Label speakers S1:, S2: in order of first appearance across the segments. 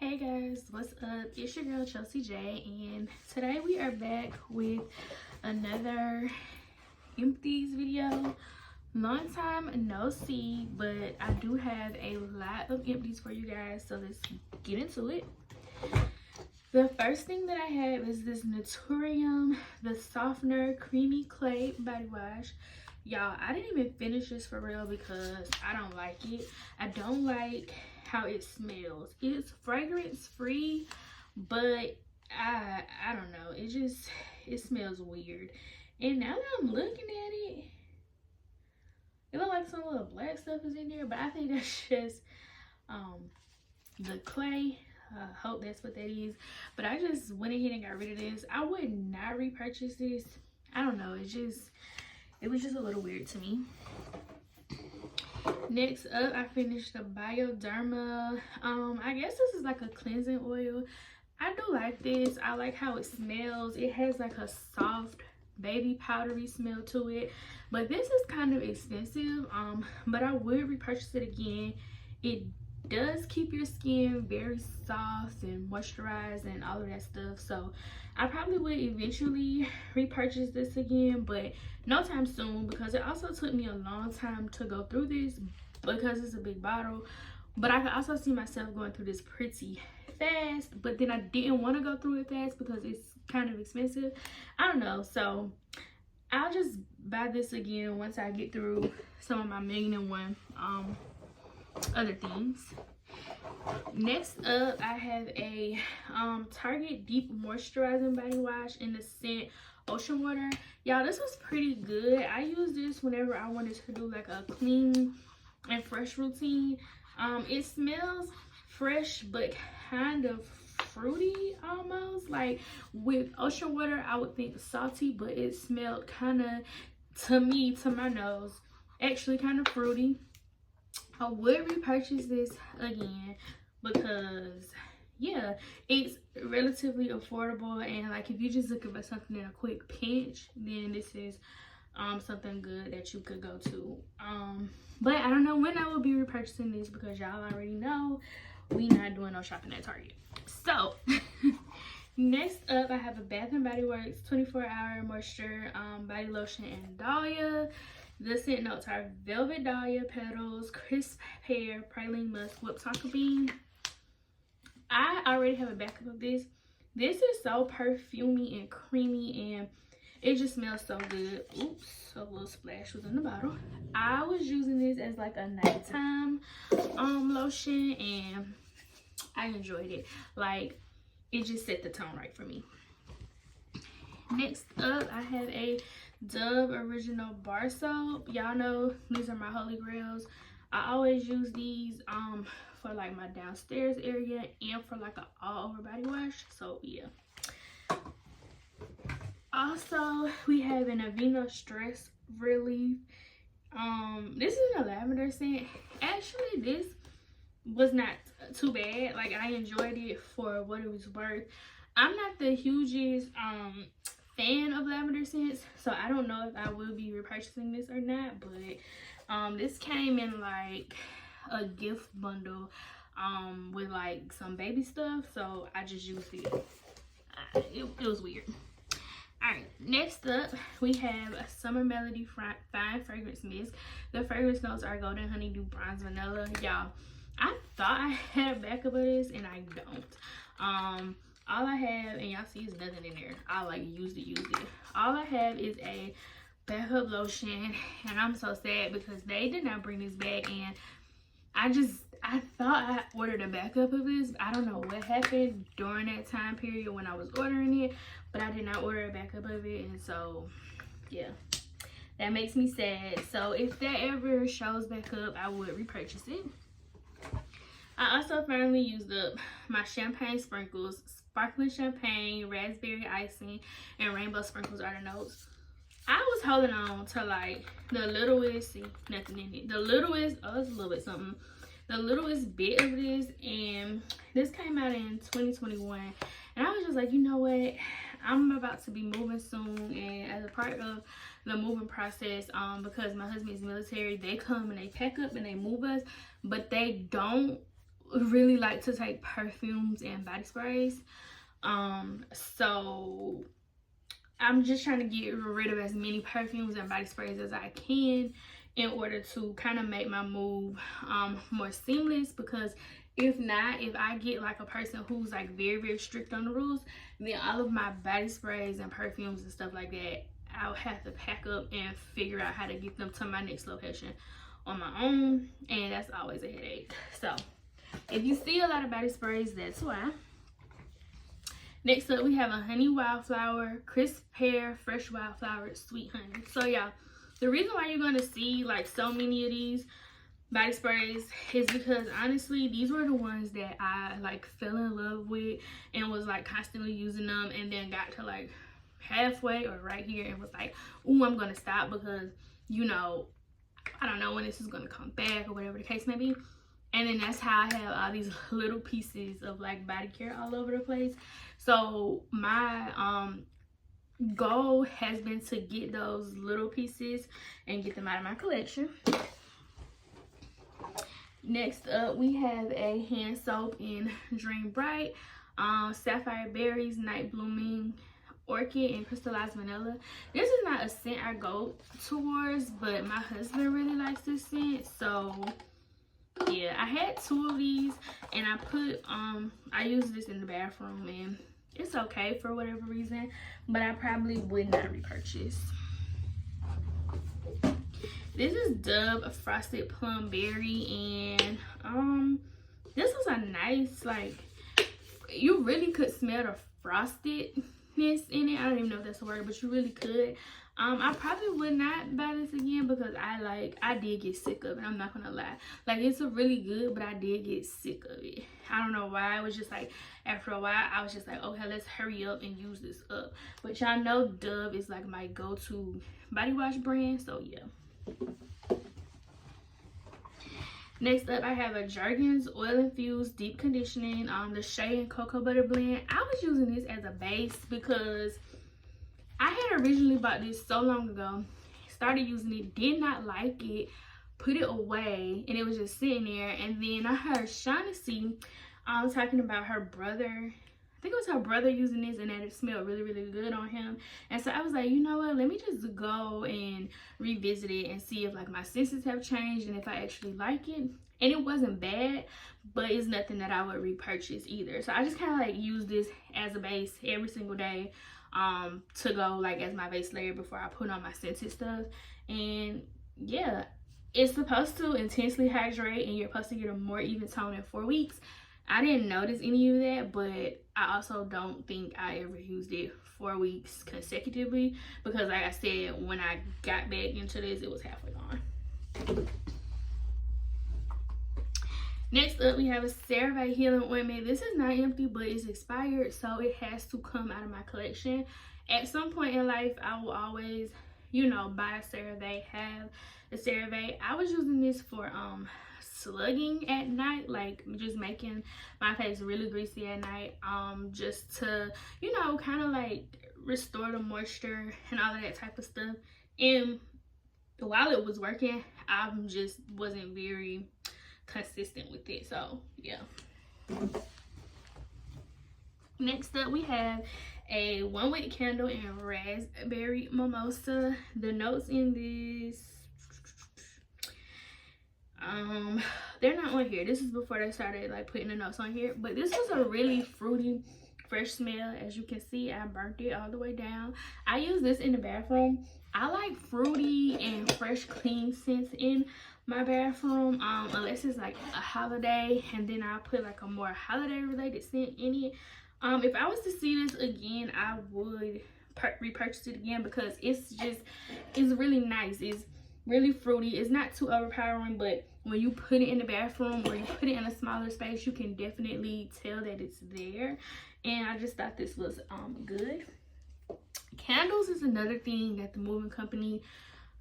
S1: Hey guys, what's up? It's your girl Chelsea J, and today we are back with another empties video. Long time no see, but I do have a lot of empties for you guys, so let's get into it. The first thing that I have is this Naturium the Softener Creamy Clay Body Wash. Y'all, I didn't even finish this for real because I don't like it. I don't like how it smells. It's fragrance free, but I don't know. It smells weird. And now that I'm looking at it, it looks like some little black stuff is in there, but I think that's just the clay. Hope that's what that is. But I just went ahead and got rid of this. I would not repurchase this. I don't know. It was just a little weird to me. Next up, I finished the Bioderma. I guess this is like a cleansing oil. I do like this. I like how it smells. It has like a soft baby powdery smell to it. But this is kind of expensive. But I would repurchase it again. It does keep your skin very soft and moisturized and all of that stuff, so I probably would eventually repurchase this again, but no time soon, because it also took me a long time to go through this because it's a big bottle. But I could also see myself going through this pretty fast, but then I didn't want to go through it fast because it's kind of expensive. I don't know, so I'll just buy this again once I get through some of my 1,000,001 other things. Next up, I have a Target Deep Moisturizing Body Wash in the scent Ocean Water. Y'all, this was pretty good. I use this whenever I wanted to do like a clean and fresh routine. It smells fresh but kind of fruity almost. Like with Ocean Water, I would think salty, but it smelled kind of, to me, to my nose, actually kind of fruity. I would repurchase this again because, yeah, it's relatively affordable, and like if you're just looking for something in a quick pinch, then this is something good that you could go to. But I don't know when I will be repurchasing this because y'all already know we not doing no shopping at Target. So next up, I have a Bath and Body Works 24-hour moisture body lotion in Dahlia. The scent notes are Velvet Dahlia Petals, Crisp Pear, Praline Musk, Whipped Tonka Bean. I already have a backup of this. This is so perfumey and creamy, and it just smells so good. Oops, a little splash was in the bottle. I was using this as like a nighttime lotion, and I enjoyed it. Like, it just set the tone right for me. Next up, I have a Dove Original Bar Soap. Y'all know these are my holy grails. I always use these for like my downstairs area and for like an all over body wash. So yeah. Also, we have an Aveeno Stress Relief. This is a lavender scent. Actually, this was not too bad. Like, I enjoyed it for what it was worth. I'm not the hugest fan of lavender scents, so I don't know if I will be repurchasing this or not, but this came in like a gift bundle with like some baby stuff, so I just used it. It was weird. All right, next up we have a Summer Melody Fine Fragrance Mist. The fragrance notes are golden honeydew, bronze vanilla. Y'all, I thought I had a backup of this and I don't. All I have, and y'all see, is nothing in there. I like used it. All I have is a backup lotion, and I'm so sad because they did not bring this back, and I thought I ordered a backup of this. I don't know what happened during that time period when I was ordering it, but I did not order a backup of it, and so yeah, that makes me sad. So if that ever shows back up, I would repurchase it. I also finally used up my champagne sprinkles. Sparkling champagne, raspberry icing, and rainbow sprinkles are the notes. I was holding on to like the littlest, see, nothing in it. The littlest, oh, it's a little bit something. The littlest bit of this, and this came out in 2021. And I was just like, you know what? I'm about to be moving soon, and as a part of the moving process, because my husband is military, they come and they pack up and they move us, but they don't really like to take perfumes and body sprays. So I'm just trying to get rid of as many perfumes and body sprays as I can in order to kind of make my move more seamless, because if not, if I get like a person who's like very strict on the rules, then all of my body sprays and perfumes and stuff like that, I'll have to pack up and figure out how to get them to my next location on my own, and that's always a headache. So if you see a lot of body sprays, that's why. Next up, we have a honey wildflower, crisp pear, fresh wildflower, sweet honey. So yeah, the reason why you're gonna see like so many of these body sprays is because honestly, these were the ones that I like fell in love with and was like constantly using them, and then got to like halfway or right here and was like, ooh, I'm gonna stop because, you know, I don't know when this is gonna come back or whatever the case may be. And then that's how I have all these little pieces of like body care all over the place. So my goal has been to get those little pieces and get them out of my collection. Next up, we have a hand soap in Dream Bright, Sapphire Berries, Night Blooming Orchid, and Crystallized Vanilla. This is not a scent I go towards, but my husband really likes this scent, so yeah, I had 2 of these, and I put I use this in the bathroom, and it's okay for whatever reason, but I probably would not repurchase. This is Dove Frosted Plum Berry, and this was a nice, like, you really could smell the frostedness in it. I don't even know if that's a word, but you really could. I probably would not buy this again because I did get sick of it. I'm not gonna lie. Like, it's a really good, but I did get sick of it. I don't know why. It was just like, after a while, I was just like, okay, let's hurry up and use this up. But y'all know Dove is like my go-to body wash brand, so yeah. Next up, I have a Jergens Oil Infused Deep Conditioning, the Shea and Cocoa Butter Blend. I was using this as a base because I had originally bought this so long ago, started using it, did not like it, put it away, and it was just sitting there. And then I heard Shaughnessy talking about her brother. I think it was her brother using this, and that it smelled really good on him. And so I was like, you know what, let me just go and revisit it and see if like my senses have changed and if I actually like it. And it wasn't bad, but it's nothing that I would repurchase either. So I just kind of like use this as a base every single day to go like as my base layer before I put on my scented stuff. And yeah, it's supposed to intensely hydrate, and you're supposed to get a more even tone in 4 weeks. I didn't notice any of that, but I also don't think I ever used it 4 weeks consecutively because, like I said, when I got back into this, it was halfway gone. Next up, we have a CeraVe Healing Ointment. This is not empty, but it's expired, so it has to come out of my collection. At some point in life, I will always, you know, buy a CeraVe, have a CeraVe. I was using this for slugging at night, like just making my face really greasy at night, just to, you know, kind of like restore the moisture and all of that type of stuff. And while it was working, I just wasn't very consistent with it, so yeah. Next up, we have a 1-wick candle in raspberry mimosa. The notes in this, they're not on here. This is before they started like putting the notes on here, but this was a really fruity, fresh smell. As you can see, I burnt it all the way down. I use this in the bathroom. I like fruity and fresh, clean scents in my bathroom, unless it's like a holiday, and then I'll put like a more holiday related scent in it. If I was to see this again, I would repurchase it again because it's really nice. It's really fruity. It's not too overpowering, but when you put it in the bathroom or you put it in a smaller space, you can definitely tell that it's there. And I just thought this was good. Candles is another thing that the moving company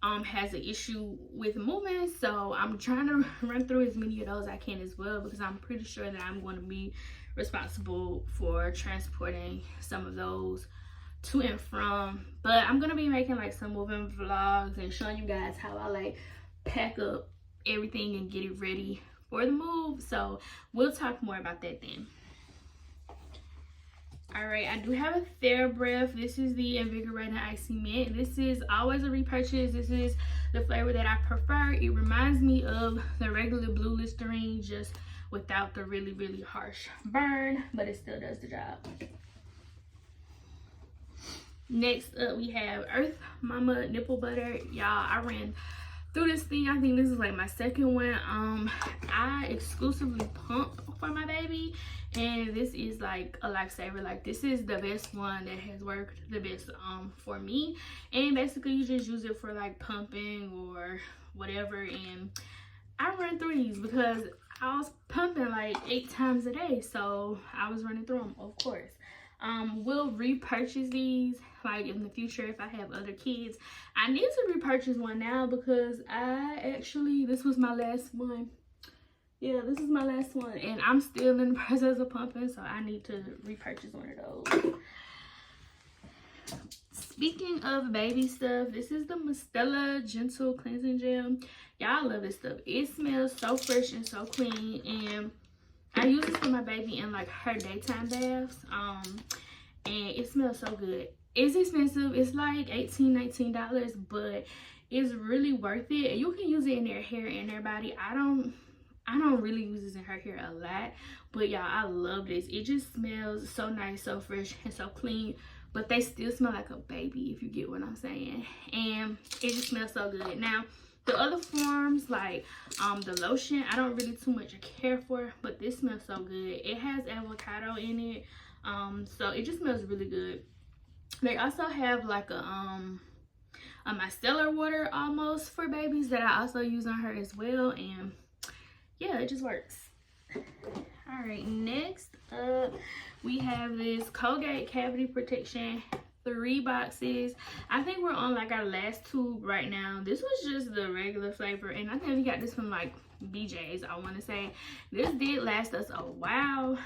S1: has an issue with moving, so I'm trying to run through as many of those I can as well, because I'm pretty sure that I'm going to be responsible for transporting some of those to and from. But I'm gonna be making like some moving vlogs and showing you guys how I like pack up everything and get it ready for the move, so we'll talk more about that then. All right, I do have a TheraBreath. This is the Invigorating Icy Mint. This is always a repurchase. This is the flavor that I prefer. It reminds me of the regular Blue Listerine, just without the really, really harsh burn, but it still does the job. Next up, we have Earth Mama Nipple Butter. Y'all, I ran through this thing. I think this is like my second one. I exclusively pump for my baby, and this is like a lifesaver. Like, this is the best one that has worked the best for me. And basically you just use it for like pumping or whatever. And I run through these because I was pumping like 8 times a day, so I was running through them, of course. We'll repurchase these like in the future if I have other kids. I need to repurchase one now because this was my last one. Yeah, this is my last one, and I'm still in the process of pumping, so I need to repurchase one of those. Speaking of baby stuff, this is the Mistela Gentle Cleansing Gel. Y'all, love this stuff. It smells so fresh and so clean, and I use this for my baby in like her daytime baths. And it smells so good. It's expensive. It's like $18-19, but it's really worth it. And you can use it in their hair and their body. I don't really use this in her hair a lot, but y'all, I love this. It just smells so nice, so fresh, and so clean, but they still smell like a baby, if you get what I'm saying. And it just smells so good. Now, the other forms, like the lotion, I don't really too much care for, but this smells so good. It has avocado in it, so it just smells really good. They also have like a micellar water almost for babies that I also use on her as well, and yeah, it just works. All right, next up we have this Colgate Cavity Protection, 3 boxes. I think we're on like our last tube right now. This was just the regular flavor, and I think we got this from like BJ's, I want to say. This did last us a while.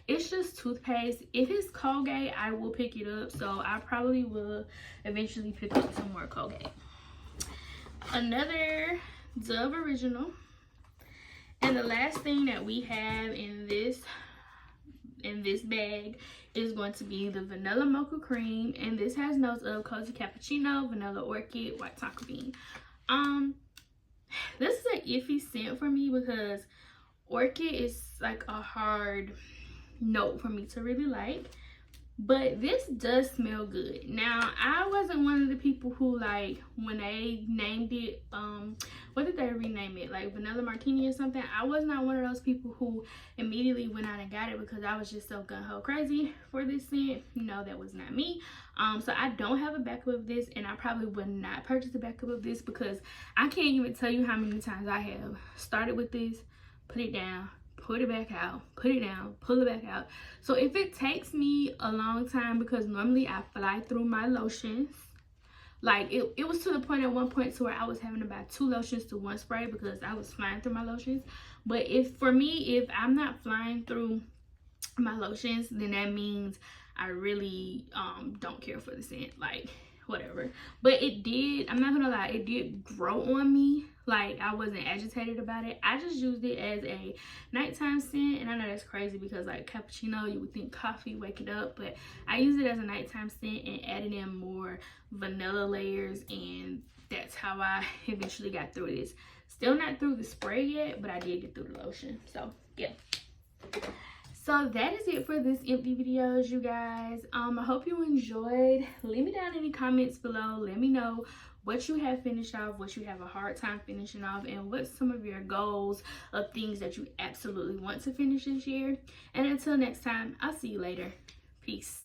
S1: It's just toothpaste. If it's Colgate, I will pick it up, so I probably will eventually pick up some more Colgate. Another Dove Original. And the last thing that we have in this bag is going to be the Vanilla Mocha Cream, and this has notes of Cozy Cappuccino, Vanilla Orchid, White Tonka Bean. This is an iffy scent for me because Orchid is like a hard note for me to really like, but this does smell good. Now, I wasn't one of the people who, like, when they named it, what did they rename it, like Vanilla Martini or something? I was not one of those people who immediately went out and got it because I was just so gung-ho crazy for this scent. No, that was not me. So I don't have a backup of this, and I probably would not purchase a backup of this because I can't even tell you how many times I have started with this, put it down, put it back out, put it down, pull it back out. So if it takes me a long time, because normally I fly through my lotions, like it was to the point at one point to where I was having to buy 2 lotions to 1 spray because I was flying through my lotions. But if I'm not flying through my lotions, then that means I really don't care for the scent, like whatever. But it did, I'm not gonna lie, it did grow on me. Like, I wasn't agitated about it. I just used it as a nighttime scent, and I know that's crazy because like cappuccino, you would think coffee, wake it up, but I used it as a nighttime scent and added in more vanilla layers, and that's how I eventually got through this. Still not through the spray yet, but I did get through the lotion. So yeah, so that is it for this empty videos, you guys. I hope you enjoyed. Leave me down any comments below. Let me know what you have finished off, what you have a hard time finishing off, and what's some of your goals of things that you absolutely want to finish this year. And until next time, I'll see you later. Peace.